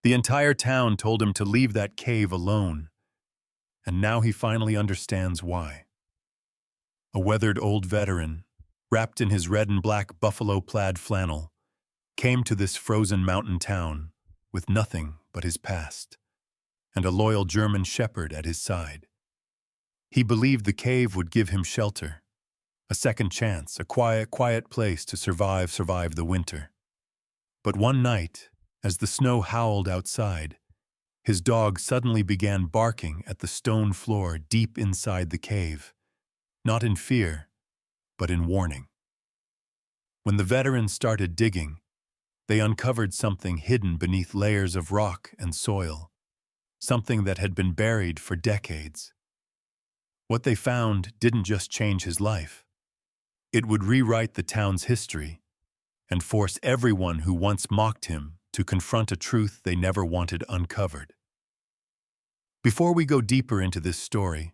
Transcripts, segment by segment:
The entire town told him to leave that cave alone, and now he finally understands why. A weathered old veteran, wrapped in his red and black buffalo-plaid flannel, came to this frozen mountain town with nothing but his past, and a loyal German shepherd at his side. He believed the cave would give him shelter, a second chance, a quiet place to survive the winter. But one night, as the snow howled outside, his dog suddenly began barking at the stone floor deep inside the cave, not in fear, but in warning. When the veterans started digging, they uncovered something hidden beneath layers of rock and soil, something that had been buried for decades. What they found didn't just change his life. It would rewrite the town's history and force everyone who once mocked him to confront a truth they never wanted uncovered. Before we go deeper into this story,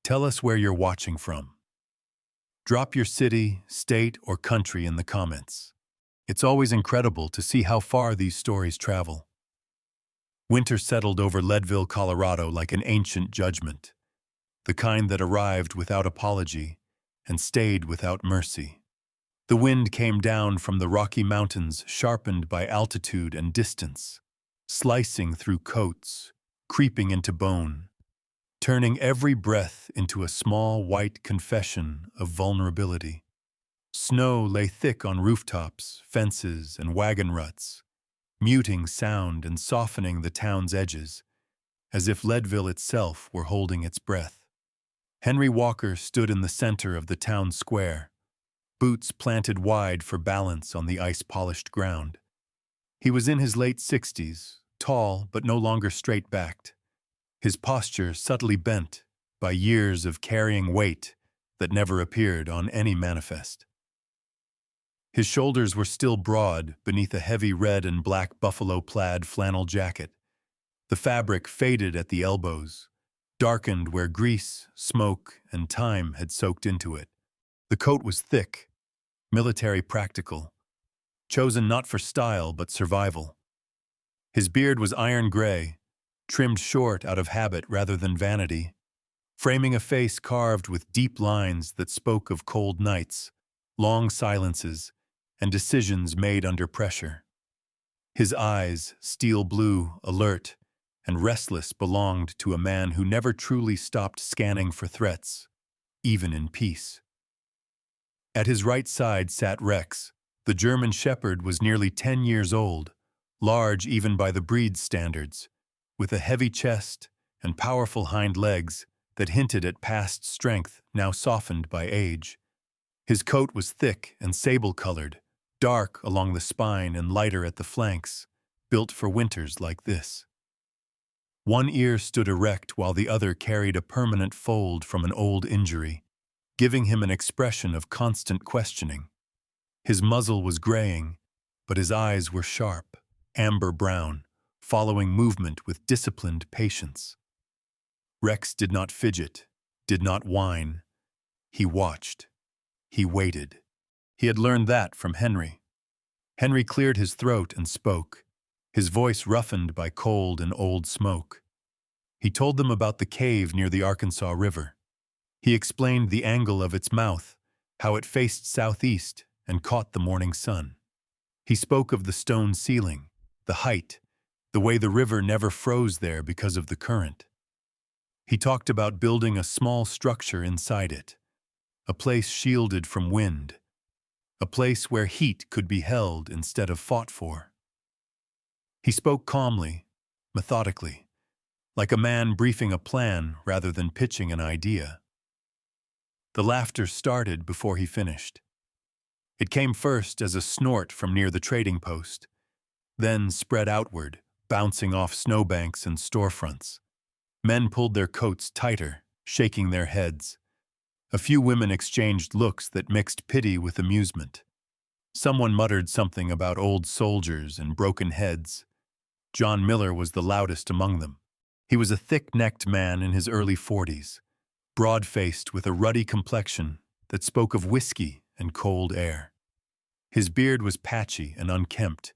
tell us where you're watching from. Drop your city, state, or country in the comments. It's always incredible to see how far these stories travel. Winter settled over Leadville, Colorado like an ancient judgment, the kind that arrived without apology and stayed without mercy. The wind came down from the Rocky Mountains, sharpened by altitude and distance, slicing through coats, creeping into bone, turning every breath into a small white confession of vulnerability. Snow lay thick on rooftops, fences, and wagon ruts, muting sound and softening the town's edges, as if Leadville itself were holding its breath. Henry Walker stood in the center of the town square, boots planted wide for balance on the ice-polished ground. He was in his late 60s, tall but no longer straight-backed, his posture subtly bent by years of carrying weight that never appeared on any manifest. His shoulders were still broad beneath a heavy red and black buffalo-plaid flannel jacket, the fabric faded at the elbows, darkened where grease, smoke, and time had soaked into it. The coat was thick, military practical, chosen not for style but survival. His beard was iron gray, trimmed short out of habit rather than vanity, framing a face carved with deep lines that spoke of cold nights, long silences, and decisions made under pressure. His eyes, steel blue, alert, and restless, belonged to a man who never truly stopped scanning for threats, even in peace. At his right side sat Rex. The German shepherd was nearly 10 years old, large even by the breed's standards, with a heavy chest and powerful hind legs that hinted at past strength now softened by age. His coat was thick and sable-colored, dark along the spine and lighter at the flanks, built for winters like this. One ear stood erect while the other carried a permanent fold from an old injury, giving him an expression of constant questioning. His muzzle was graying, but his eyes were sharp, amber-brown, following movement with disciplined patience. Rex did not fidget, did not whine. He watched. He waited. He had learned that from Henry. Henry cleared his throat and spoke, his voice roughened by cold and old smoke. He told them about the cave near the Arkansas River. He explained the angle of its mouth, how it faced southeast and caught the morning sun. He spoke of the stone ceiling, the height, the way the river never froze there because of the current. He talked about building a small structure inside it, a place shielded from wind, a place where heat could be held instead of fought for. He spoke calmly, methodically, like a man briefing a plan rather than pitching an idea. The laughter started before he finished. It came first as a snort from near the trading post, then spread outward, bouncing off snowbanks and storefronts. Men pulled their coats tighter, shaking their heads. A few women exchanged looks that mixed pity with amusement. Someone muttered something about old soldiers and broken heads. John Miller was the loudest among them. He was a thick-necked man in his early 40s, broad-faced with a ruddy complexion that spoke of whiskey and cold air. His beard was patchy and unkempt,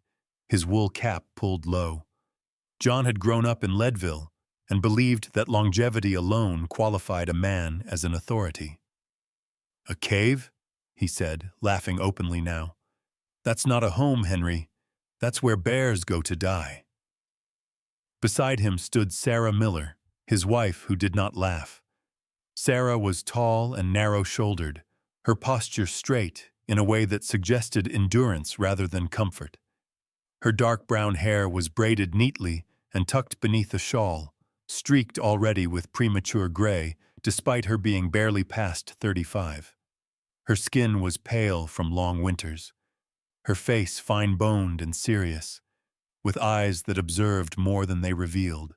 his wool cap pulled low, John had grown up in Leadville and believed that longevity alone qualified a man as an authority. "A cave?" he said, laughing openly now. "That's not a home, Henry. That's where bears go to die." Beside him stood Sarah Miller, his wife, who did not laugh. Sarah was tall and narrow-shouldered, her posture straight in a way that suggested endurance rather than comfort. Her dark brown hair was braided neatly and tucked beneath a shawl, streaked already with premature gray, despite her being barely past 35. Her skin was pale from long winters, her face fine-boned and serious, with eyes that observed more than they revealed.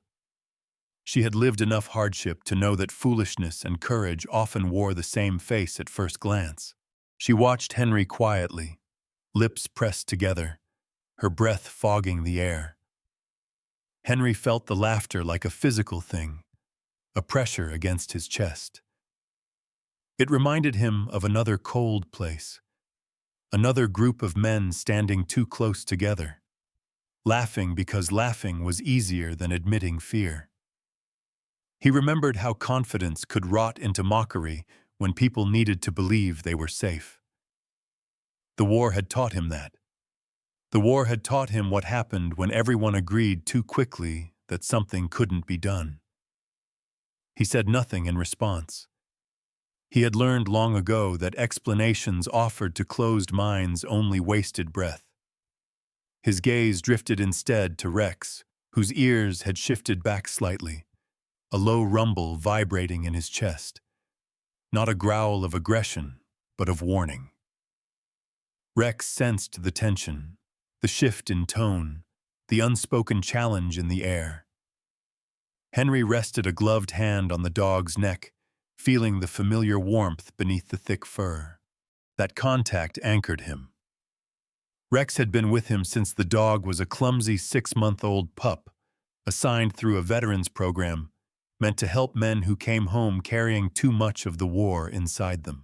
She had lived enough hardship to know that foolishness and courage often wore the same face at first glance. She watched Henry quietly, lips pressed together, her breath fogging the air. Henry felt the laughter like a physical thing, a pressure against his chest. It reminded him of another cold place, another group of men standing too close together, laughing because laughing was easier than admitting fear. He remembered how confidence could rot into mockery when people needed to believe they were safe. The war had taught him that. The war had taught him what happened when everyone agreed too quickly that something couldn't be done. He said nothing in response. He had learned long ago that explanations offered to closed minds only wasted breath. His gaze drifted instead to Rex, whose ears had shifted back slightly, a low rumble vibrating in his chest. Not a growl of aggression, but of warning. Rex sensed the tension, the shift in tone, the unspoken challenge in the air. Henry rested a gloved hand on the dog's neck, feeling the familiar warmth beneath the thick fur. That contact anchored him. Rex had been with him since the dog was a clumsy 6-month-old pup, assigned through a veterans program meant to help men who came home carrying too much of the war inside them.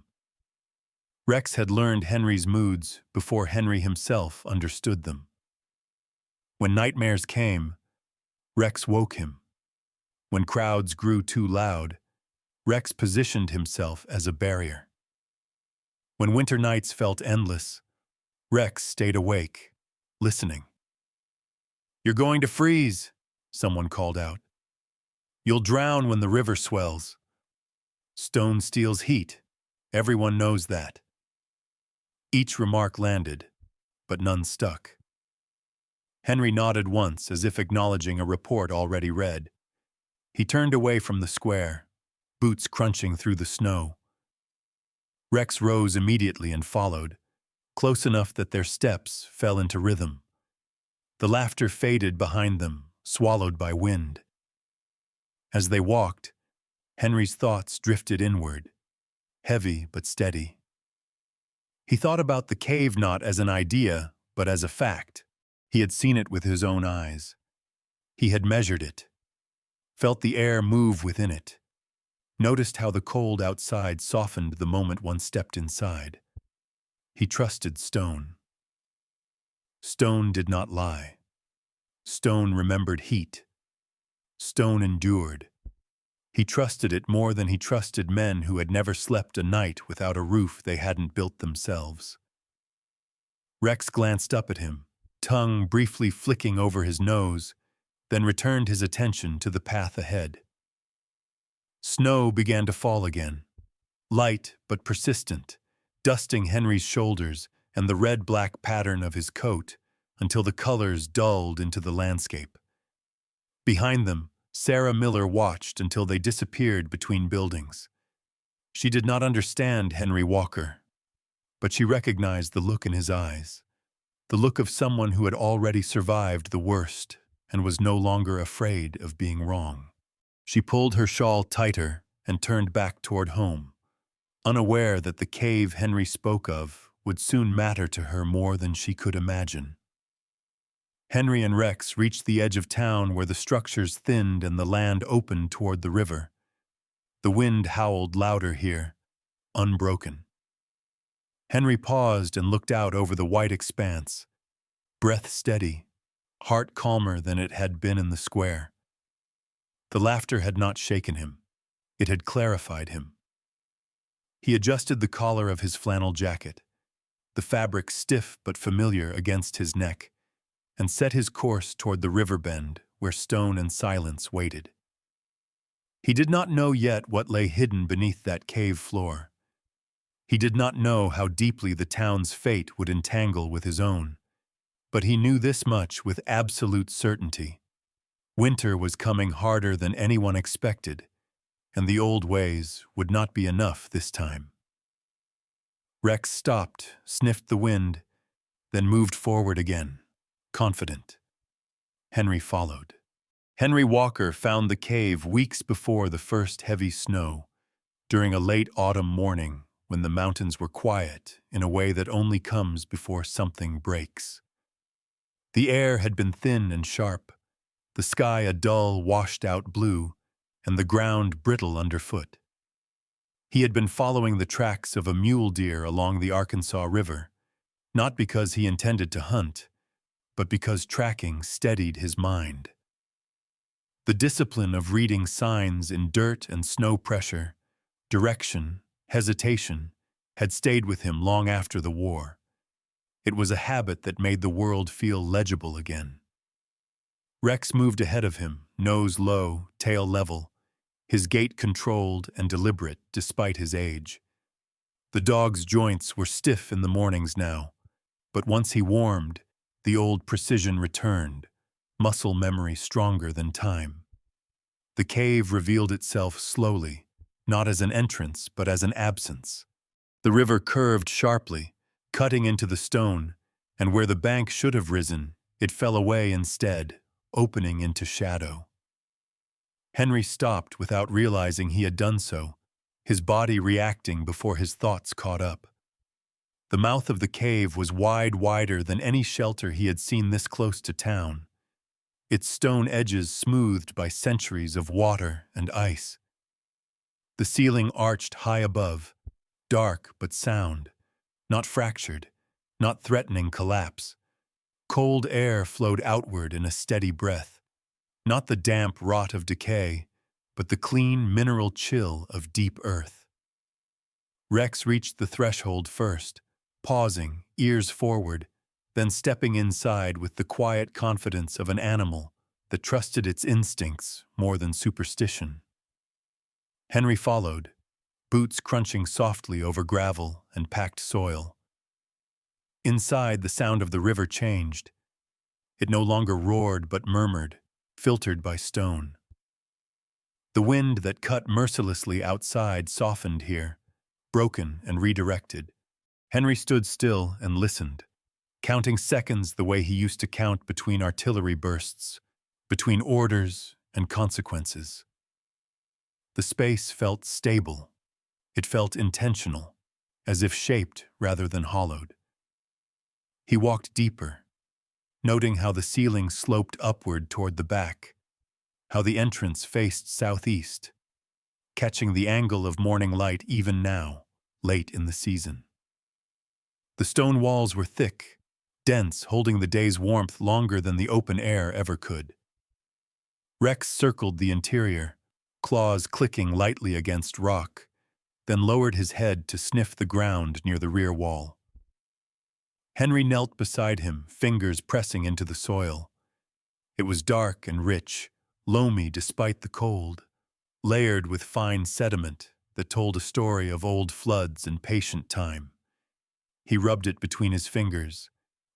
Rex had learned Henry's moods before Henry himself understood them. When nightmares came, Rex woke him. When crowds grew too loud, Rex positioned himself as a barrier. When winter nights felt endless, Rex stayed awake, listening. "You're going to freeze," someone called out. "You'll drown when the river swells. Stone steals heat. Everyone knows that." Each remark landed, but none stuck. Henry nodded once as if acknowledging a report already read. He turned away from the square, boots crunching through the snow. Rex rose immediately and followed, close enough that their steps fell into rhythm. The laughter faded behind them, swallowed by wind. As they walked, Henry's thoughts drifted inward, heavy but steady. He thought about the cave not as an idea, but as a fact. He had seen it with his own eyes. He had measured it, felt the air move within it, noticed how the cold outside softened the moment one stepped inside. He trusted Stone. Stone did not lie. Stone remembered heat. Stone endured. He trusted it more than he trusted men who had never slept a night without a roof they hadn't built themselves. Rex glanced up at him, tongue briefly flicking over his nose, then returned his attention to the path ahead. Snow began to fall again, light but persistent, dusting Henry's shoulders and the red-black pattern of his coat until the colors dulled into the landscape. Behind them, Sarah Miller watched until they disappeared between buildings. She did not understand Henry Walker, but she recognized the look in his eyes, the look of someone who had already survived the worst and was no longer afraid of being wrong. She pulled her shawl tighter and turned back toward home, unaware that the cave Henry spoke of would soon matter to her more than she could imagine. Henry and Rex reached the edge of town where the structures thinned and the land opened toward the river. The wind howled louder here, unbroken. Henry paused and looked out over the white expanse, breath steady, heart calmer than it had been in the square. The laughter had not shaken him. It had clarified him. He adjusted the collar of his flannel jacket, the fabric stiff but familiar against his neck, and set his course toward the river bend where stone and silence waited. He did not know yet what lay hidden beneath that cave floor. He did not know how deeply the town's fate would entangle with his own, but he knew this much with absolute certainty. Winter was coming harder than anyone expected, and the old ways would not be enough this time. Rex stopped, sniffed the wind, then moved forward again, confident. Henry followed. Henry Walker found the cave weeks before the first heavy snow, during a late autumn morning when the mountains were quiet in a way that only comes before something breaks. The air had been thin and sharp, the sky a dull, washed-out blue, and the ground brittle underfoot. He had been following the tracks of a mule deer along the Arkansas River, not because he intended to hunt, but because tracking steadied his mind. The discipline of reading signs in dirt and snow pressure, direction, hesitation, had stayed with him long after the war. It was a habit that made the world feel legible again. Rex moved ahead of him, nose low, tail level, his gait controlled and deliberate despite his age. The dog's joints were stiff in the mornings now, but once he warmed, the old precision returned, muscle memory stronger than time. The cave revealed itself slowly, not as an entrance but as an absence. The river curved sharply, cutting into the stone, and where the bank should have risen, it fell away instead, opening into shadow. Henry stopped without realizing he had done so, his body reacting before his thoughts caught up. The mouth of the cave was wider than any shelter he had seen this close to town, its stone edges smoothed by centuries of water and ice. The ceiling arched high above, dark but sound, not fractured, not threatening collapse. Cold air flowed outward in a steady breath, not the damp rot of decay, but the clean mineral chill of deep earth. Rex reached the threshold first, pausing, ears forward, then stepping inside with the quiet confidence of an animal that trusted its instincts more than superstition. Henry followed, boots crunching softly over gravel and packed soil. Inside, the sound of the river changed. It no longer roared but murmured, filtered by stone. The wind that cut mercilessly outside softened here, broken and redirected. Henry stood still and listened, counting seconds the way he used to count between artillery bursts, between orders and consequences. The space felt stable. It felt intentional, as if shaped rather than hollowed. He walked deeper, noting how the ceiling sloped upward toward the back, how the entrance faced southeast, catching the angle of morning light even now, late in the season. The stone walls were thick, dense, holding the day's warmth longer than the open air ever could. Rex circled the interior, claws clicking lightly against rock, then lowered his head to sniff the ground near the rear wall. Henry knelt beside him, fingers pressing into the soil. It was dark and rich, loamy despite the cold, layered with fine sediment that told a story of old floods and patient time. He rubbed it between his fingers,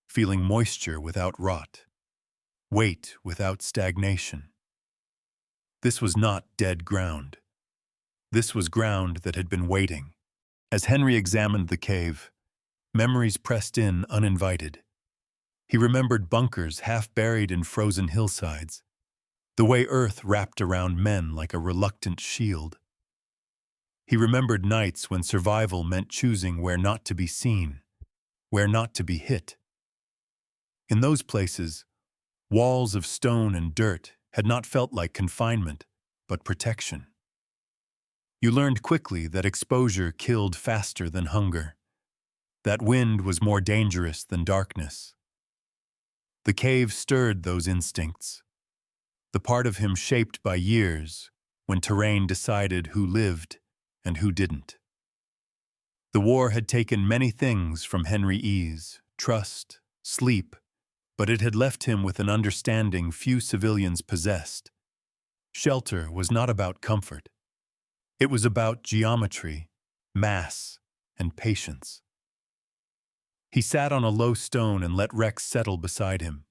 feeling moisture without rot, weight without stagnation. This was not dead ground. This was ground that had been waiting. As Henry examined the cave, memories pressed in uninvited. He remembered bunkers half buried in frozen hillsides, the way earth wrapped around men like a reluctant shield. He remembered nights when survival meant choosing where not to be seen, where not to be hit. In those places, walls of stone and dirt had not felt like confinement, but protection. You learned quickly that exposure killed faster than hunger, that wind was more dangerous than darkness. The cave stirred those instincts, the part of him shaped by years when terrain decided who lived and who didn't. The war had taken many things from Henry Ease, trust, sleep, but it had left him with an understanding few civilians possessed. Shelter was not about comfort. It was about geometry, mass, and patience. He sat on a low stone and let Rex settle beside him.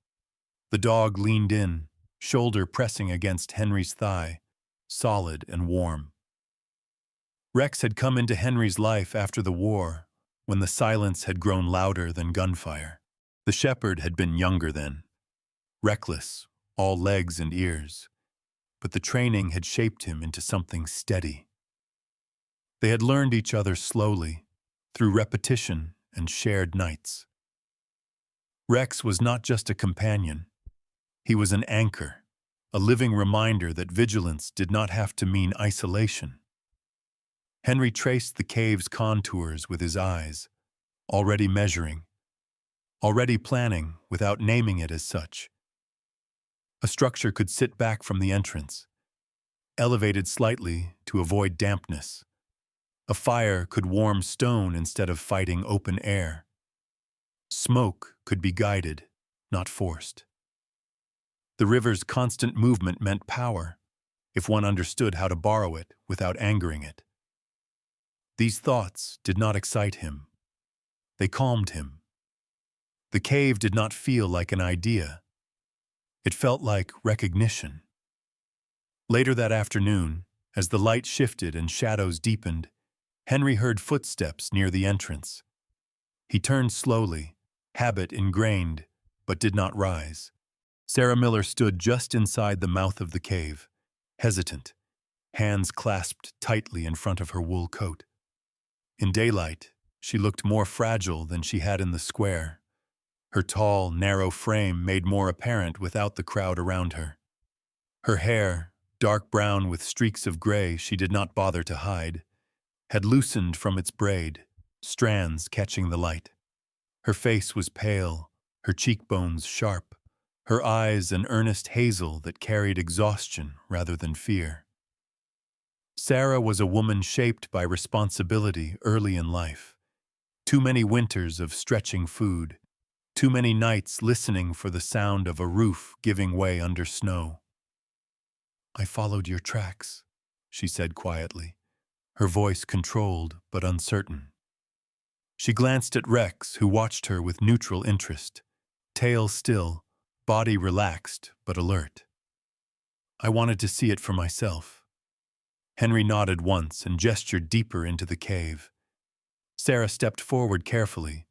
The dog leaned in, shoulder pressing against Henry's thigh, solid and warm. Rex had come into Henry's life after the war, when the silence had grown louder than gunfire. The shepherd had been younger then, reckless, all legs and ears, but the training had shaped him into something steady. They had learned each other slowly, through repetition and shared nights. Rex was not just a companion. He was an anchor, a living reminder that vigilance did not have to mean isolation. Henry traced the cave's contours with his eyes, already measuring, already planning without naming it as such. A structure could sit back from the entrance, elevated slightly to avoid dampness. A fire could warm stone instead of fighting open air. Smoke could be guided, not forced. The river's constant movement meant power, if one understood how to borrow it without angering it. These thoughts did not excite him. They calmed him. The cave did not feel like an idea. It felt like recognition. Later that afternoon, as the light shifted and shadows deepened, Henry heard footsteps near the entrance. He turned slowly, habit ingrained, but did not rise. Sarah Miller stood just inside the mouth of the cave, hesitant, hands clasped tightly in front of her wool coat. In daylight, she looked more fragile than she had in the square, her tall, narrow frame made more apparent without the crowd around her. Her hair, dark brown with streaks of gray she did not bother to hide, had loosened from its braid, strands catching the light. Her face was pale, her cheekbones sharp, her eyes an earnest hazel that carried exhaustion rather than fear. Sarah was a woman shaped by responsibility early in life. Too many winters of stretching food, too many nights listening for the sound of a roof giving way under snow. "I followed your tracks," she said quietly, her voice controlled but uncertain. She glanced at Rex, who watched her with neutral interest, tail still, body relaxed but alert. "I wanted to see it for myself." Henry nodded once and gestured deeper into the cave. Sarah stepped forward carefully,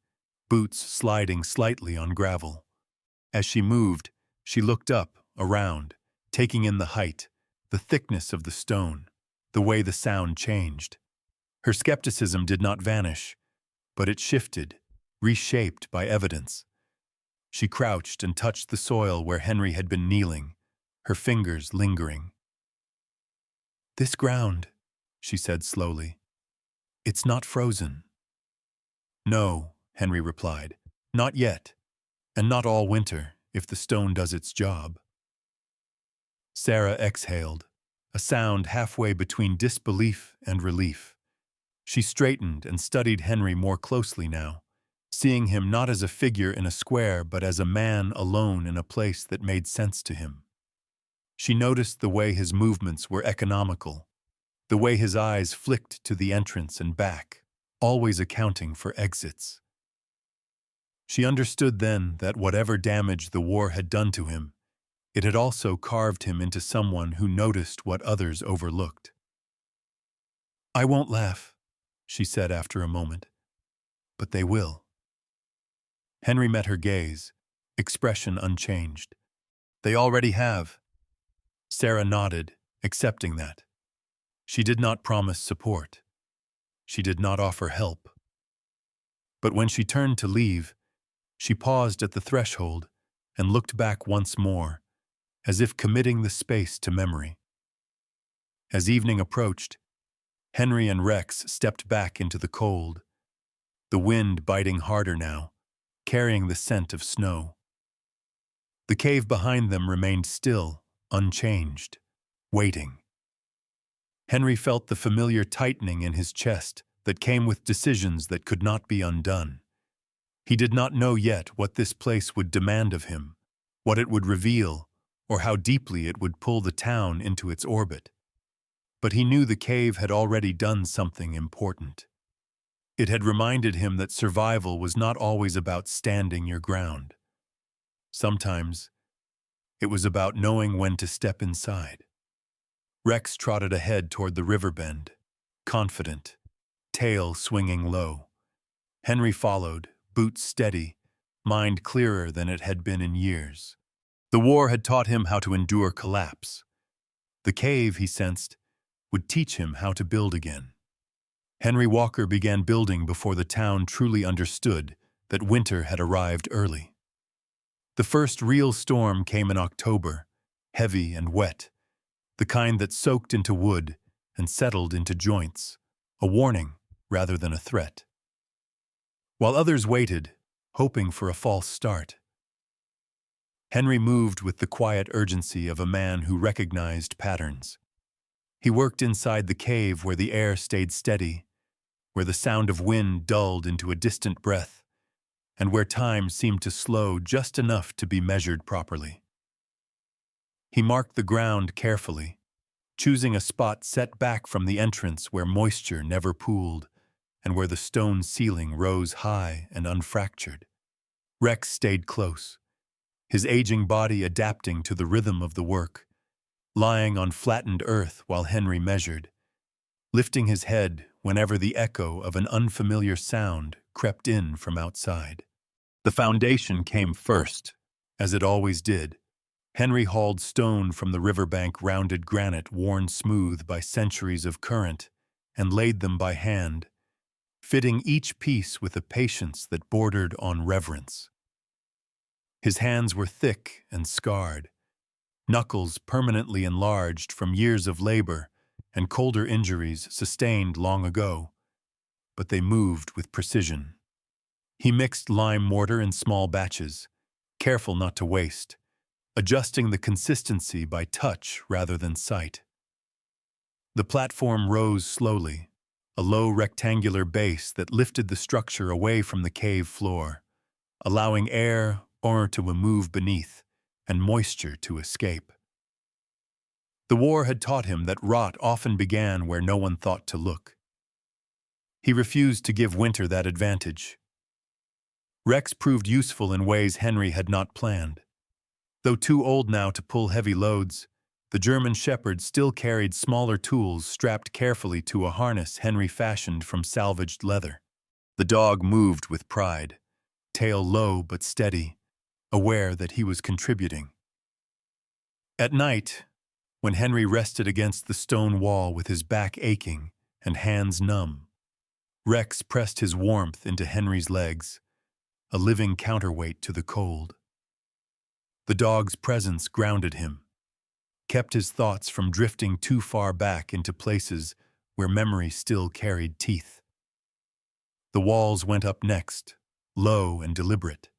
boots sliding slightly on gravel. As she moved, she looked up, around, taking in the height, the thickness of the stone, the way the sound changed. Her skepticism did not vanish, but it shifted, reshaped by evidence. She crouched and touched the soil where Henry had been kneeling, her fingers lingering. "This ground," she said slowly, "it's not frozen." "No," Henry replied, "not yet, and not all winter, if the stone does its job." Sarah exhaled, a sound halfway between disbelief and relief. She straightened and studied Henry more closely now, seeing him not as a figure in a square but as a man alone in a place that made sense to him. She noticed the way his movements were economical, the way his eyes flicked to the entrance and back, always accounting for exits. She understood then that whatever damage the war had done to him, it had also carved him into someone who noticed what others overlooked. "I won't laugh," she said after a moment, "but they will." Henry met her gaze, expression unchanged. "They already have." Sarah nodded, accepting that. She did not promise support. She did not offer help. But when she turned to leave, she paused at the threshold and looked back once more, as if committing the space to memory. As evening approached, Henry and Rex stepped back into the cold, the wind biting harder now, carrying the scent of snow. The cave behind them remained still, unchanged, waiting. Henry felt the familiar tightening in his chest that came with decisions that could not be undone. He did not know yet what this place would demand of him, what it would reveal, or how deeply it would pull the town into its orbit. But he knew the cave had already done something important. It had reminded him that survival was not always about standing your ground. Sometimes, it was about knowing when to step inside. Rex trotted ahead toward the river bend, confident, tail swinging low. Henry followed, boots steady, mind clearer than it had been in years. The war had taught him how to endure collapse. The cave, he sensed, would teach him how to build again. Henry Walker began building before the town truly understood that winter had arrived early. The first real storm came in October, heavy and wet, the kind that soaked into wood and settled into joints, a warning rather than a threat. While others waited, hoping for a false start, Henry moved with the quiet urgency of a man who recognized patterns. He worked inside the cave where the air stayed steady, where the sound of wind dulled into a distant breath, and where time seemed to slow just enough to be measured properly. He marked the ground carefully, choosing a spot set back from the entrance where moisture never pooled and where the stone ceiling rose high and unfractured. Rex stayed close, his aging body adapting to the rhythm of the work, lying on flattened earth while Henry measured, lifting his head whenever the echo of an unfamiliar sound crept in from outside. The foundation came first, as it always did. Henry hauled stone from the riverbank, rounded granite worn smooth by centuries of current, and laid them by hand, fitting each piece with a patience that bordered on reverence. His hands were thick and scarred, knuckles permanently enlarged from years of labor and colder injuries sustained long ago, but they moved with precision. He mixed lime mortar in small batches, careful not to waste, adjusting the consistency by touch rather than sight. The platform rose slowly, a low rectangular base that lifted the structure away from the cave floor, allowing air to move beneath and moisture to escape. The war had taught him that rot often began where no one thought to look. He refused to give winter that advantage. Rex proved useful in ways Henry had not planned. Though too old now to pull heavy loads, the German shepherd still carried smaller tools strapped carefully to a harness Henry fashioned from salvaged leather. The dog moved with pride, tail low but steady, aware that he was contributing. At night, when Henry rested against the stone wall with his back aching and hands numb, Rex pressed his warmth into Henry's legs, a living counterweight to the cold. The dog's presence grounded him, kept his thoughts from drifting too far back into places where memory still carried teeth. The walls went up next, low and deliberate.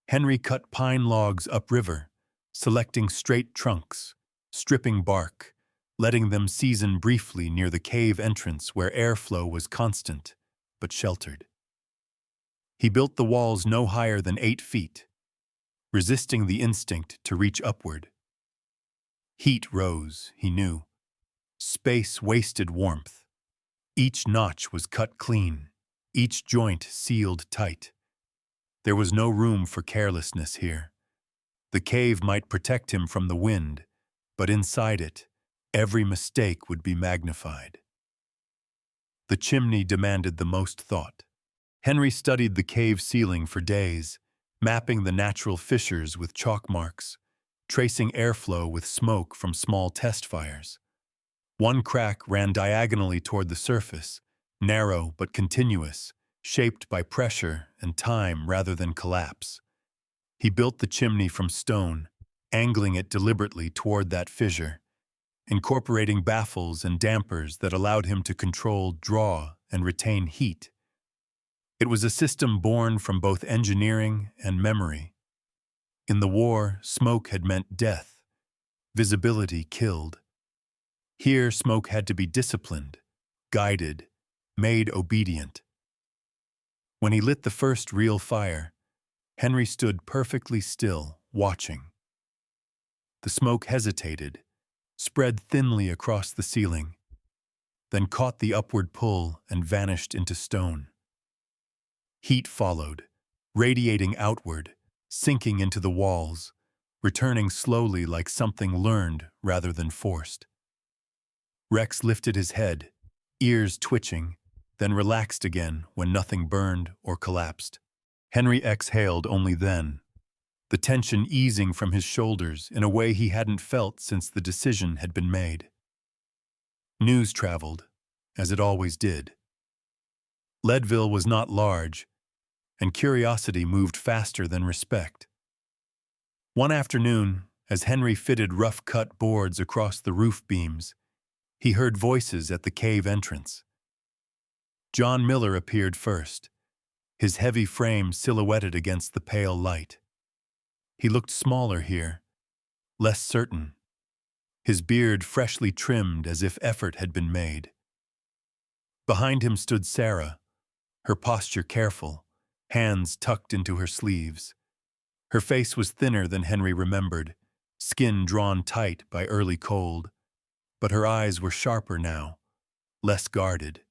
Henry cut pine logs upriver, selecting straight trunks, stripping bark, letting them season briefly near the cave entrance where airflow was constant but sheltered. He built the walls no higher than 8 feet, resisting the instinct to reach upward. Heat rose, he knew. Space wasted warmth. Each notch was cut clean, each joint sealed tight. There was no room for carelessness here. The cave might protect him from the wind, but inside it, every mistake would be magnified. The chimney demanded the most thought. Henry studied the cave ceiling for days, mapping the natural fissures with chalk marks, tracing airflow with smoke from small test fires. One crack ran diagonally toward the surface, narrow but continuous, shaped by pressure and time rather than collapse. He built the chimney from stone, angling it deliberately toward that fissure, incorporating baffles and dampers that allowed him to control draw and retain heat. It was a system born from both engineering and memory. In the war, smoke had meant death, visibility killed. Here, smoke had to be disciplined, guided, made obedient. When he lit the first real fire, Henry stood perfectly still, watching. The smoke hesitated, spread thinly across the ceiling, then caught the upward pull and vanished into stone. Heat followed, radiating outward, sinking into the walls, returning slowly like something learned rather than forced. Rex lifted his head, ears twitching, then relaxed again when nothing burned or collapsed. Henry exhaled only then, the tension easing from his shoulders in a way he hadn't felt since the decision had been made. News traveled, as it always did. Leadville was not large, and curiosity moved faster than respect. One afternoon, as Henry fitted rough-cut boards across the roof beams, he heard voices at the cave entrance. John Miller appeared first, his heavy frame silhouetted against the pale light. He looked smaller here, less certain, his beard freshly trimmed as if effort had been made. Behind him stood Sarah, her posture careful, hands tucked into her sleeves. Her face was thinner than Henry remembered, skin drawn tight by early cold, but her eyes were sharper now, less guarded.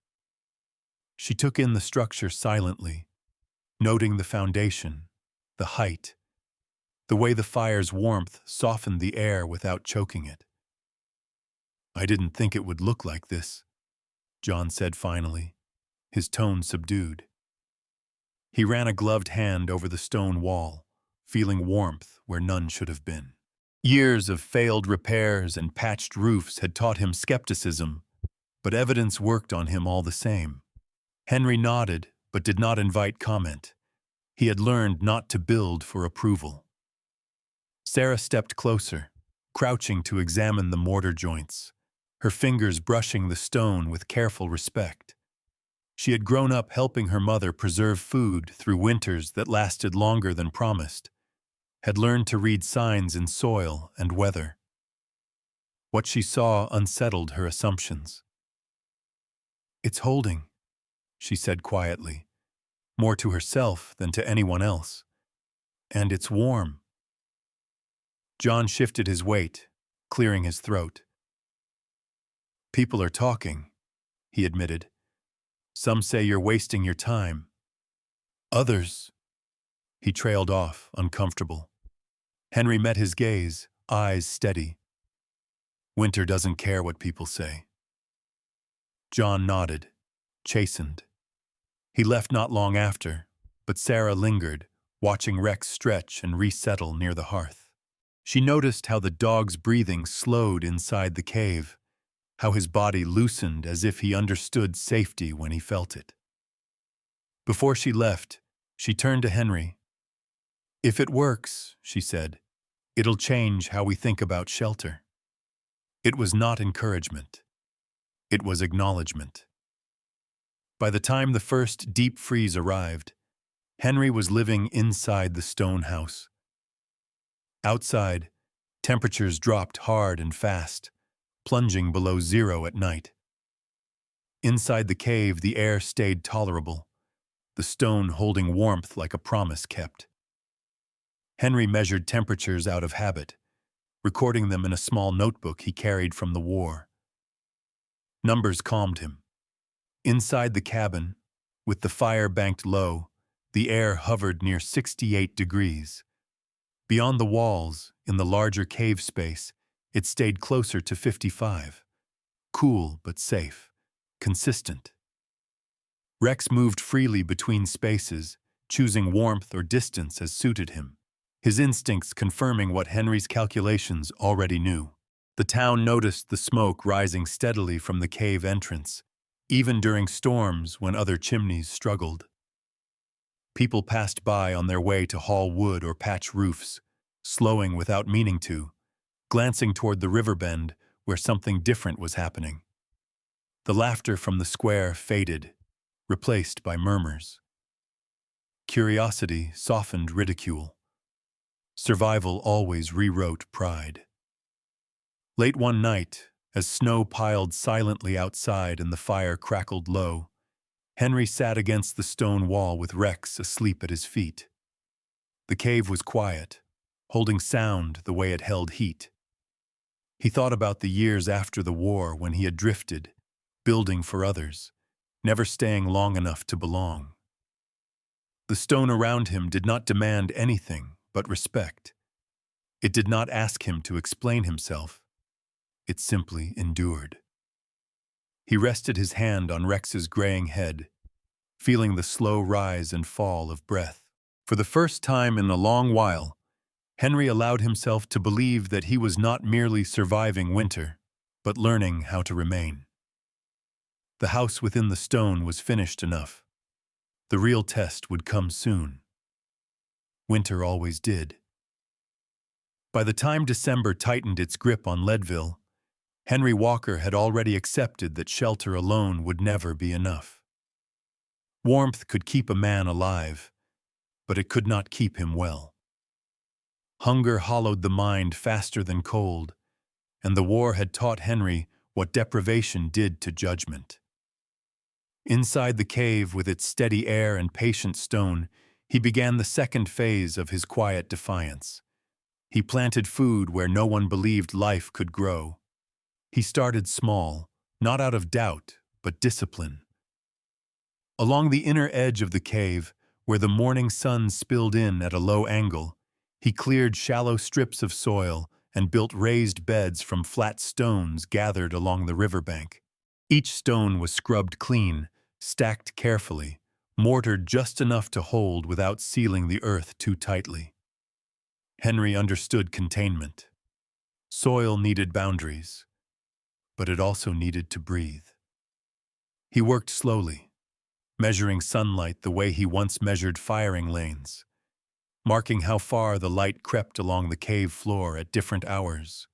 She took in the structure silently, noting the foundation, the height, the way the fire's warmth softened the air without choking it. "I didn't think it would look like this," John said finally, his tone subdued. He ran a gloved hand over the stone wall, feeling warmth where none should have been. Years of failed repairs and patched roofs had taught him skepticism, but evidence worked on him all the same. Henry nodded, but did not invite comment. He had learned not to build for approval. Sarah stepped closer, crouching to examine the mortar joints, her fingers brushing the stone with careful respect. She had grown up helping her mother preserve food through winters that lasted longer than promised, had learned to read signs in soil and weather. What she saw unsettled her assumptions. "It's holding," she said quietly, more to herself than to anyone else. "And it's warm." John shifted his weight, clearing his throat. "People are talking," he admitted. "Some say you're wasting your time. Others—" He trailed off, uncomfortable. Henry met his gaze, eyes steady. "Winter doesn't care what people say." John nodded, chastened. He left not long after, but Sarah lingered, watching Rex stretch and resettle near the hearth. She noticed how the dog's breathing slowed inside the cave, how his body loosened as if he understood safety when he felt it. Before she left, she turned to Henry. "If it works," she said, "it'll change how we think about shelter." It was not encouragement. It was acknowledgement. By the time the first deep freeze arrived, Henry was living inside the stone house. Outside, temperatures dropped hard and fast, plunging below zero at night. Inside the cave, the air stayed tolerable, the stone holding warmth like a promise kept. Henry measured temperatures out of habit, recording them in a small notebook he carried from the war. Numbers calmed him. Inside the cabin, with the fire banked low, the air hovered near 68 degrees. Beyond the walls, in the larger cave space, it stayed closer to 55. Cool but safe, consistent. Rex moved freely between spaces, choosing warmth or distance as suited him, his instincts confirming what Henry's calculations already knew. The town noticed the smoke rising steadily from the cave entrance, even during storms when other chimneys struggled. People passed by on their way to haul wood or patch roofs, slowing without meaning to, glancing toward the river bend where something different was happening. The laughter from the square faded, replaced by murmurs. Curiosity softened ridicule. Survival always rewrote pride. Late one night, as snow piled silently outside and the fire crackled low, Henry sat against the stone wall with Rex asleep at his feet. The cave was quiet, holding sound the way it held heat. He thought about the years after the war when he had drifted, building for others, never staying long enough to belong. The stone around him did not demand anything but respect. It did not ask him to explain himself. It simply endured. He rested his hand on Rex's graying head, feeling the slow rise and fall of breath. For the first time in a long while, Henry allowed himself to believe that he was not merely surviving winter, but learning how to remain. The house within the stone was finished enough. The real test would come soon. Winter always did. By the time December tightened its grip on Leadville, Henry Walker had already accepted that shelter alone would never be enough. Warmth could keep a man alive, but it could not keep him well. Hunger hollowed the mind faster than cold, and the war had taught Henry what deprivation did to judgment. Inside the cave, with its steady air and patient stone, he began the second phase of his quiet defiance. He planted food where no one believed life could grow. He started small, not out of doubt, but discipline. Along the inner edge of the cave, where the morning sun spilled in at a low angle, he cleared shallow strips of soil and built raised beds from flat stones gathered along the riverbank. Each stone was scrubbed clean, stacked carefully, mortared just enough to hold without sealing the earth too tightly. Henry understood containment. Soil needed boundaries, but it also needed to breathe. He worked slowly, measuring sunlight the way he once measured firing lanes, marking how far the light crept along the cave floor at different hours,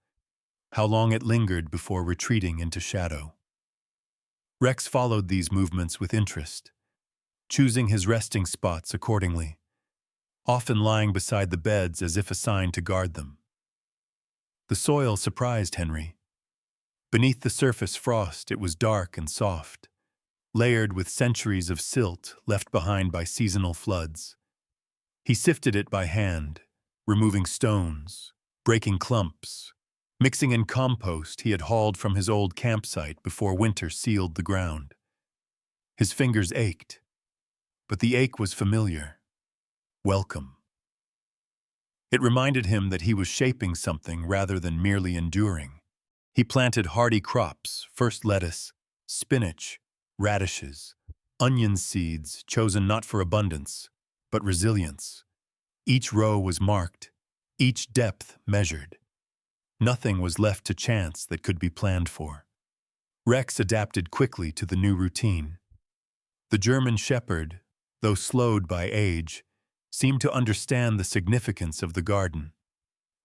how long it lingered before retreating into shadow. Rex followed these movements with interest, choosing his resting spots accordingly, often lying beside the beds as if assigned to guard them. The soil surprised Henry. Beneath the surface frost, it was dark and soft, layered with centuries of silt left behind by seasonal floods. He sifted it by hand, removing stones, breaking clumps, mixing in compost he had hauled from his old campsite before winter sealed the ground. His fingers ached, but the ache was familiar, welcome. It reminded him that he was shaping something rather than merely enduring. He planted hardy crops, first lettuce, spinach, radishes, onion seeds chosen not for abundance, but resilience. Each row was marked, each depth measured. Nothing was left to chance that could be planned for. Rex adapted quickly to the new routine. The German shepherd, though slowed by age, seemed to understand the significance of the garden.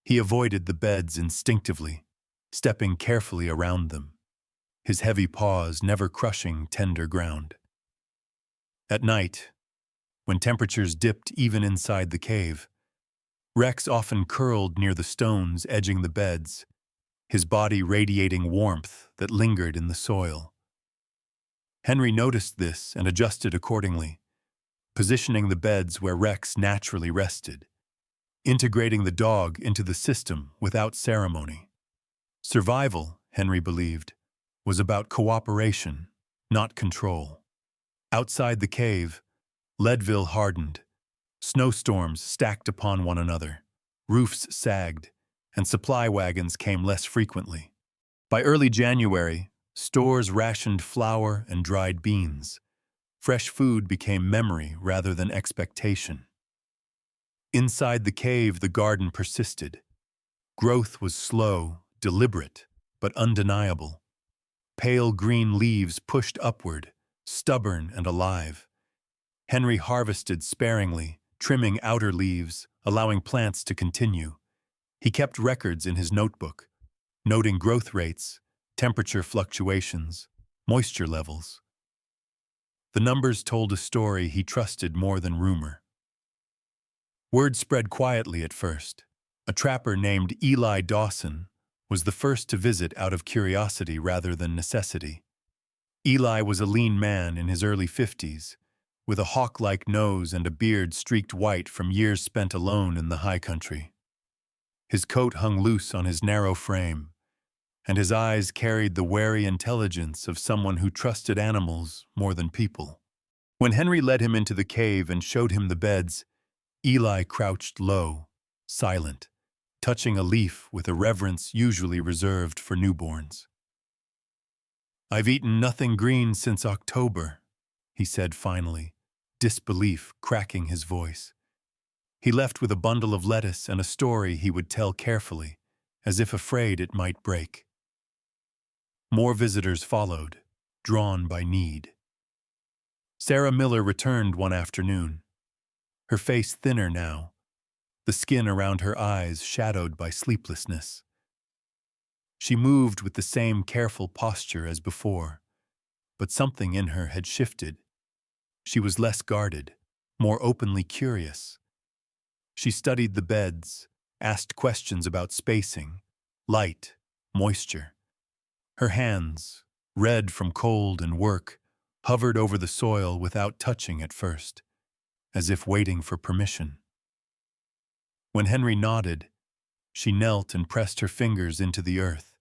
He avoided the beds instinctively, stepping carefully around them, his heavy paws never crushing tender ground. At night, when temperatures dipped even inside the cave, Rex often curled near the stones edging the beds, his body radiating warmth that lingered in the soil. Henry noticed this and adjusted accordingly, positioning the beds where Rex naturally rested, integrating the dog into the system without ceremony. Survival, Henry believed, was about cooperation, not control. Outside the cave, Leadville hardened. Snowstorms stacked upon one another, roofs sagged, and supply wagons came less frequently. By early January, stores rationed flour and dried beans. Fresh food became memory rather than expectation. Inside the cave, the garden persisted. Growth was slow, deliberate, but undeniable. Pale green leaves pushed upward, stubborn and alive. Henry harvested sparingly, trimming outer leaves, allowing plants to continue. He kept records in his notebook, noting growth rates, temperature fluctuations, moisture levels. The numbers told a story he trusted more than rumor. Word spread quietly at first. A trapper named Eli Dawson was the first to visit out of curiosity rather than necessity. Eli was a lean man in his early 50s, with a hawk-like nose and a beard streaked white from years spent alone in the high country. His coat hung loose on his narrow frame, and his eyes carried the wary intelligence of someone who trusted animals more than people. When Henry led him into the cave and showed him the beds, Eli crouched low, silent, touching a leaf with a reverence usually reserved for newborns. "I've eaten nothing green since October," he said finally, disbelief cracking his voice. He left with a bundle of lettuce and a story he would tell carefully, as if afraid it might break. More visitors followed, drawn by need. Sarah Miller returned one afternoon, her face thinner now, the skin around her eyes shadowed by sleeplessness. She moved with the same careful posture as before, but something in her had shifted. She was less guarded, more openly curious. She studied the beds, asked questions about spacing, light, moisture. Her hands, red from cold and work, hovered over the soil without touching at first, as if waiting for permission. When Henry nodded, she knelt and pressed her fingers into the earth,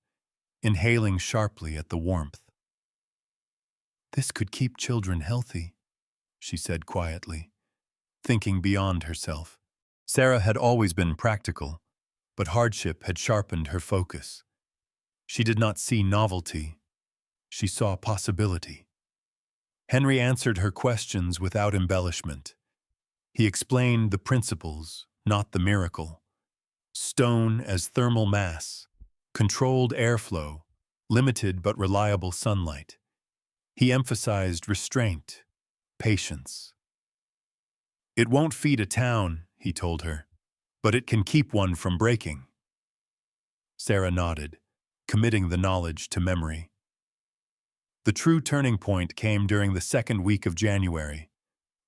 inhaling sharply at the warmth. "This could keep children healthy," she said quietly, thinking beyond herself. Sarah had always been practical, but hardship had sharpened her focus. She did not see novelty, she saw possibility. Henry answered her questions without embellishment. He explained the principles, not the miracle. Stone as thermal mass, controlled airflow, limited but reliable sunlight. He emphasized restraint, patience. "It won't feed a town," he told her, "but it can keep one from breaking." Sarah nodded, committing the knowledge to memory. The true turning point came during the second week of January,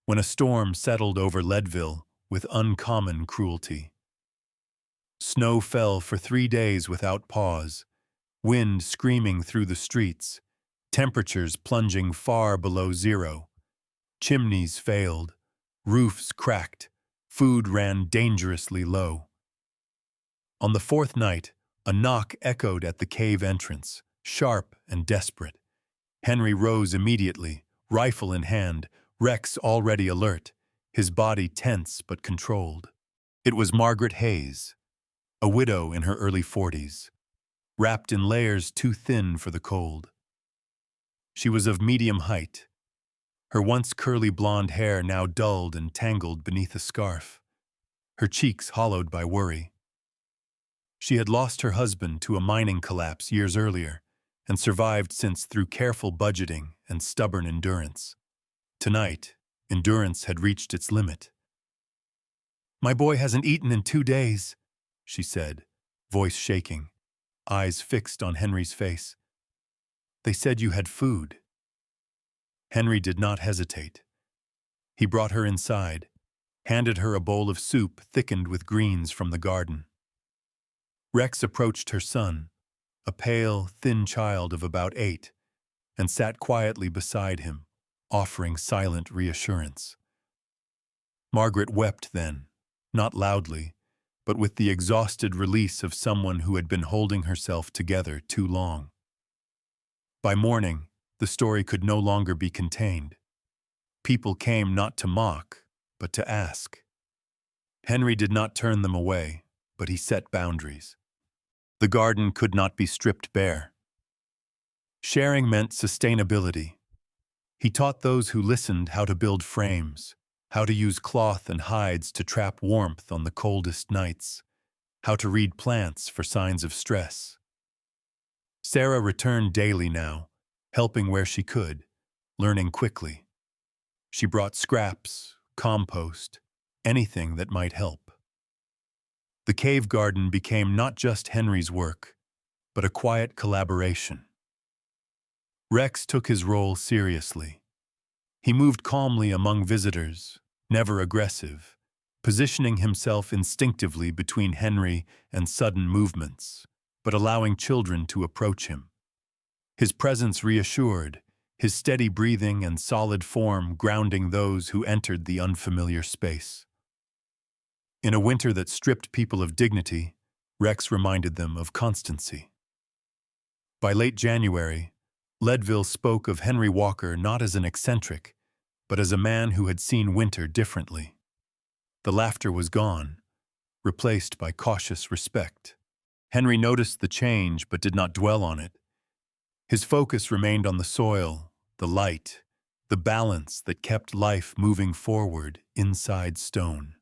when a storm settled over Leadville with uncommon cruelty. Snow fell for 3 days without pause, wind screaming through the streets, temperatures plunging far below zero. Chimneys failed, roofs cracked, food ran dangerously low. On the fourth night, a knock echoed at the cave entrance, sharp and desperate. Henry rose immediately, rifle in hand, Rex already alert, his body tense but controlled. It was Margaret Hayes, a widow in her early 40s, wrapped in layers too thin for the cold. She was of medium height, her once curly blonde hair now dulled and tangled beneath a scarf, her cheeks hollowed by worry. She had lost her husband to a mining collapse years earlier, and survived since through careful budgeting and stubborn endurance. Tonight, endurance had reached its limit. "My boy hasn't eaten in 2 days," she said, voice shaking, eyes fixed on Henry's face. "They said you had food." Henry did not hesitate. He brought her inside, handed her a bowl of soup thickened with greens from the garden. Rex approached her son, a pale, thin child of about 8, and sat quietly beside him, offering silent reassurance. Margaret wept then, not loudly, but with the exhausted release of someone who had been holding herself together too long. By morning, the story could no longer be contained. People came not to mock, but to ask. Henry did not turn them away, but he set boundaries. The garden could not be stripped bare. Sharing meant sustainability. He taught those who listened how to build frames, how to use cloth and hides to trap warmth on the coldest nights, how to read plants for signs of stress. Sarah returned daily now, helping where she could, learning quickly. She brought scraps, compost, anything that might help. The cave garden became not just Henry's work, but a quiet collaboration. Rex took his role seriously. He moved calmly among visitors, never aggressive, positioning himself instinctively between Henry and sudden movements, but allowing children to approach him. His presence reassured, his steady breathing and solid form grounding those who entered the unfamiliar space. In a winter that stripped people of dignity, Rex reminded them of constancy. By late January, Leadville spoke of Henry Walker not as an eccentric, but as a man who had seen winter differently. The laughter was gone, replaced by cautious respect. Henry noticed the change but did not dwell on it. His focus remained on the soil, the light, the balance that kept life moving forward inside stone.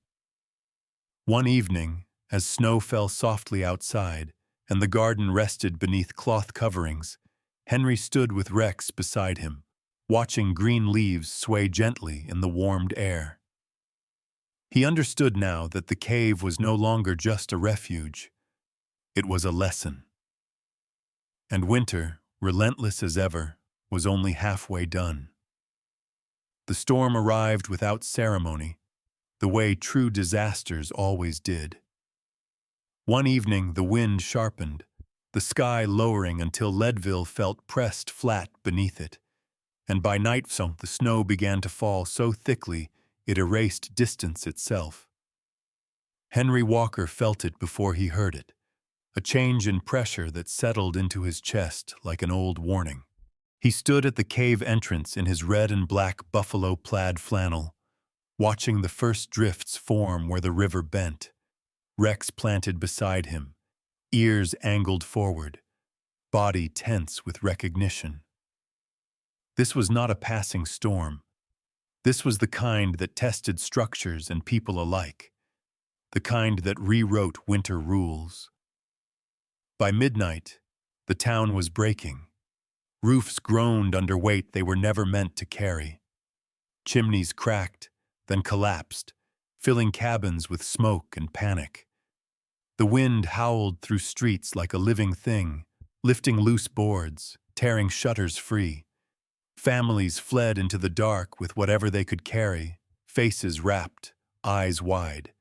One evening, as snow fell softly outside and the garden rested beneath cloth coverings, Henry stood with Rex beside him, watching green leaves sway gently in the warmed air. He understood now that the cave was no longer just a refuge. It was a lesson. And winter, relentless as ever, was only halfway done. The storm arrived without ceremony, the way true disasters always did. One evening the wind sharpened, the sky lowering until Leadville felt pressed flat beneath it, and by nightfall the snow began to fall so thickly it erased distance itself. Henry Walker felt it before he heard it, a change in pressure that settled into his chest like an old warning. He stood at the cave entrance in his red and black buffalo plaid flannel, watching the first drifts form where the river bent, Rex planted beside him, ears angled forward, body tense with recognition. This was not a passing storm. This was the kind that tested structures and people alike, the kind that rewrote winter rules. By midnight, the town was breaking. Roofs groaned under weight they were never meant to carry. Chimneys cracked, then collapsed, filling cabins with smoke and panic. The wind howled through streets like a living thing, lifting loose boards, tearing shutters free. Families fled into the dark with whatever they could carry, faces rapt, eyes wide,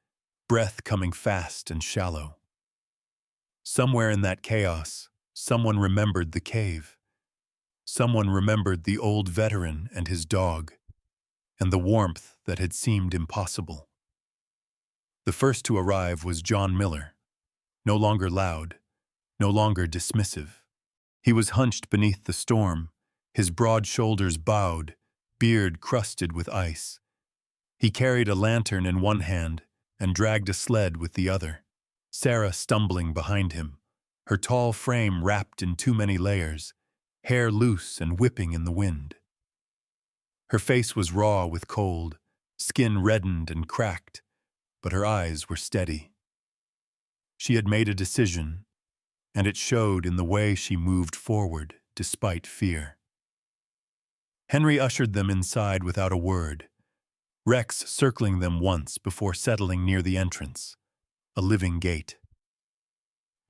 breath coming fast and shallow. Somewhere in that chaos, someone remembered the cave. Someone remembered the old veteran and his dog, and the warmth that had seemed impossible. The first to arrive was John Miller, no longer loud, no longer dismissive. He was hunched beneath the storm, his broad shoulders bowed, beard crusted with ice. He carried a lantern in one hand and dragged a sled with the other, Sarah stumbling behind him, her tall frame wrapped in too many layers, hair loose and whipping in the wind. Her face was raw with cold, skin reddened and cracked, but her eyes were steady. She had made a decision, and it showed in the way she moved forward despite fear. Henry ushered them inside without a word, Rex circling them once before settling near the entrance, a living gate.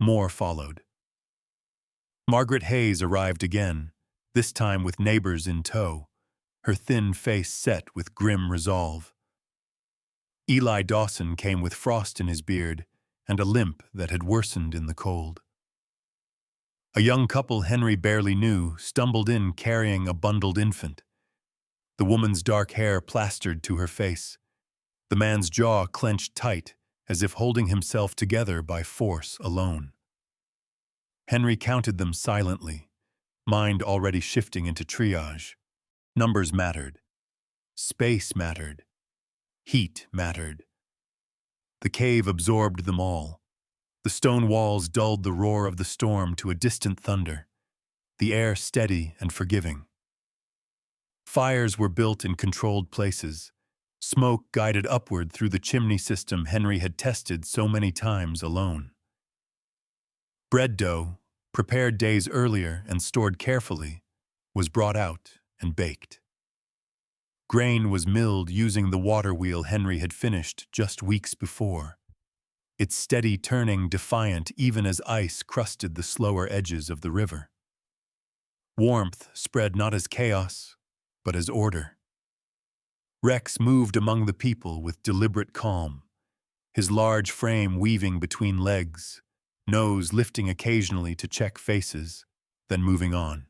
More followed. Margaret Hayes arrived again, this time with neighbors in tow, her thin face set with grim resolve. Eli Dawson came with frost in his beard and a limp that had worsened in the cold. A young couple Henry barely knew stumbled in carrying a bundled infant, the woman's dark hair plastered to her face, the man's jaw clenched tight as if holding himself together by force alone. Henry counted them silently, mind already shifting into triage. Numbers mattered. Space mattered. Heat mattered. The cave absorbed them all. The stone walls dulled the roar of the storm to a distant thunder, the air steady and forgiving. Fires were built in controlled places. Smoke guided upward through the chimney system Henry had tested so many times alone. Bread dough, prepared days earlier and stored carefully, was brought out and baked. Grain was milled using the water wheel Henry had finished just weeks before, its steady turning defiant even as ice crusted the slower edges of the river. Warmth spread not as chaos, but as order. Rex moved among the people with deliberate calm, his large frame weaving between legs, nose lifting occasionally to check faces, then moving on.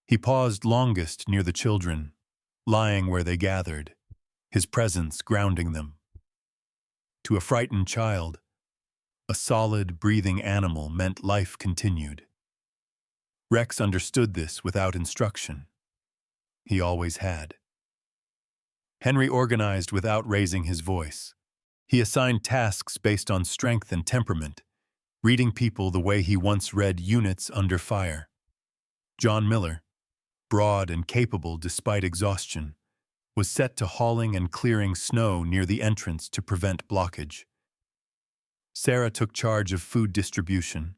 He paused longest near the children, lying where they gathered, his presence grounding them. To a frightened child, a solid, breathing animal meant life continued. Rex understood this without instruction. He always had. Henry organized without raising his voice. He assigned tasks based on strength and temperament, reading people the way he once read units under fire. John Miller, broad and capable despite exhaustion, was set to hauling and clearing snow near the entrance to prevent blockage. Sarah took charge of food distribution,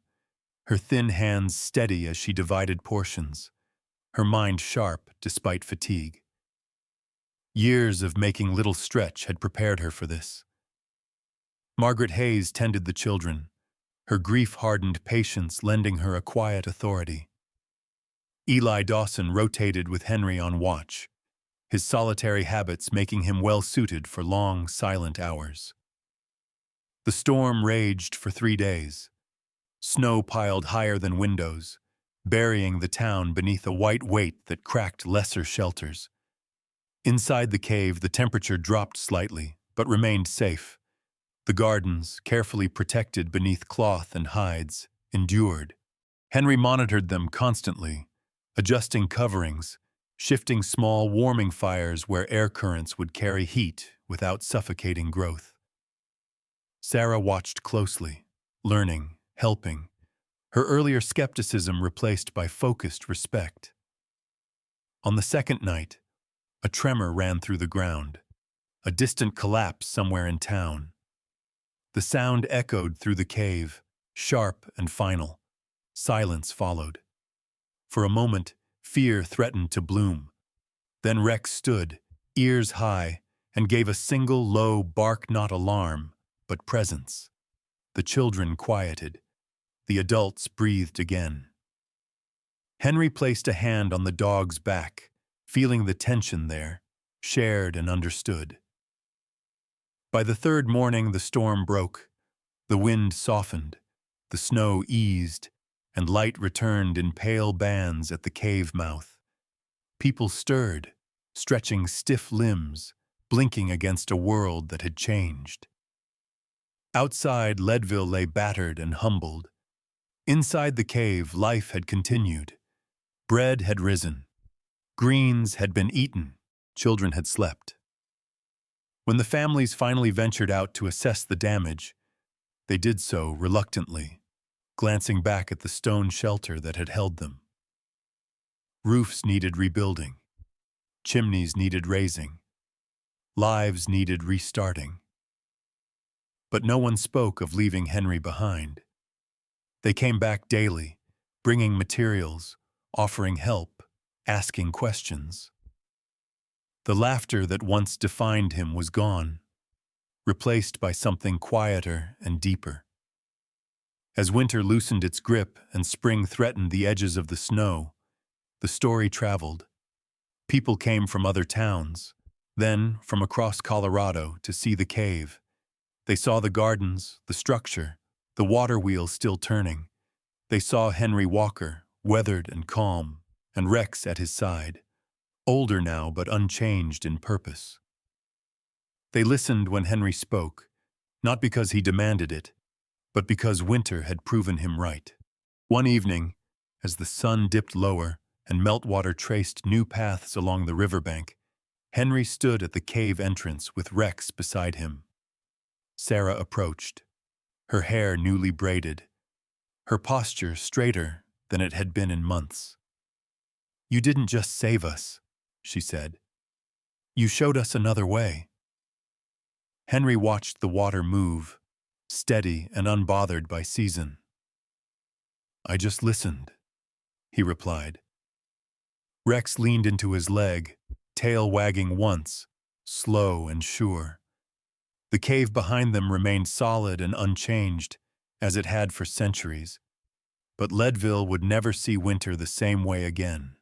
her thin hands steady as she divided portions, her mind sharp despite fatigue. Years of making little stretch had prepared her for this. Margaret Hayes tended the children, her grief-hardened patience lending her a quiet authority. Eli Dawson rotated with Henry on watch, his solitary habits making him well-suited for long, silent hours. The storm raged for 3 days. Snow piled higher than windows, burying the town beneath a white weight that cracked lesser shelters. Inside the cave, the temperature dropped slightly, but remained safe. The gardens, carefully protected beneath cloth and hides, endured. Henry monitored them constantly, adjusting coverings, shifting small warming fires where air currents would carry heat without suffocating growth. Sarah watched closely, learning, helping, her earlier skepticism replaced by focused respect. On the second night, a tremor ran through the ground, a distant collapse somewhere in town. The sound echoed through the cave, sharp and final. Silence followed. For a moment, fear threatened to bloom. Then Rex stood, ears high, and gave a single low bark, not alarm, but presence. The children quieted. The adults breathed again. Henry placed a hand on the dog's back, feeling the tension there, shared and understood. By the third morning, the storm broke. The wind softened, the snow eased, and light returned in pale bands at the cave mouth. People stirred, stretching stiff limbs, blinking against a world that had changed. Outside, Leadville lay battered and humbled. Inside the cave, life had continued. Bread had risen. Greens had been eaten. Children had slept. When the families finally ventured out to assess the damage, they did so reluctantly, glancing back at the stone shelter that had held them. Roofs needed rebuilding. Chimneys needed raising. Lives needed restarting. But no one spoke of leaving Henry behind. They came back daily, bringing materials, offering help, asking questions. The laughter that once defined him was gone, replaced by something quieter and deeper. As winter loosened its grip and spring threatened the edges of the snow, the story traveled. People came from other towns, then from across Colorado to see the cave. They saw the gardens, the structure, the water wheel still turning. They saw Henry Walker, weathered and calm, and Rex at his side, older now but unchanged in purpose. They listened when Henry spoke, not because he demanded it, but because winter had proven him right. One evening, as the sun dipped lower and meltwater traced new paths along the riverbank, Henry stood at the cave entrance with Rex beside him. Sarah approached, her hair newly braided, her posture straighter than it had been in months. "You didn't just save us," she said. "You showed us another way." Henry watched the water move, steady and unbothered by season. "I just listened," he replied. Rex leaned into his leg, tail wagging once, slow and sure. The cave behind them remained solid and unchanged, as it had for centuries. But Leadville would never see winter the same way again.